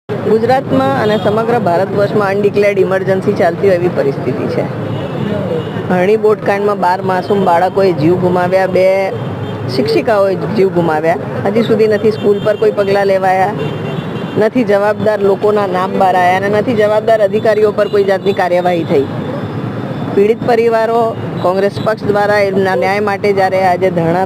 ગુજરાતમાં અને સમગ્ર ભારતવર્ષમાં અનડિક્લેર્ડ ઇમરજન્સી ચાલતી હોય એવી પરિસ્થિતિ છે. હરણી બોટકાંડમાં 12 માસૂમ બાળકોએ જીવ ગુમાવ્યા, 2 શિક્ષિકાઓએ જીવ ગુમાવ્યા. હજી સુધી નથી સ્કૂલ પર કોઈ પગલાં લેવાયા, નથી જવાબદાર લોકોના નામ બહાર આવ્યા અને નથી જવાબદાર અધિકારીઓ પર કોઈ જાતની કાર્યવાહી થઈ. પીડિત પરિવારો કોંગ્રેસ પક્ષ દ્વારા એમના ન્યાય માટે જ્યારે આજે ધરણા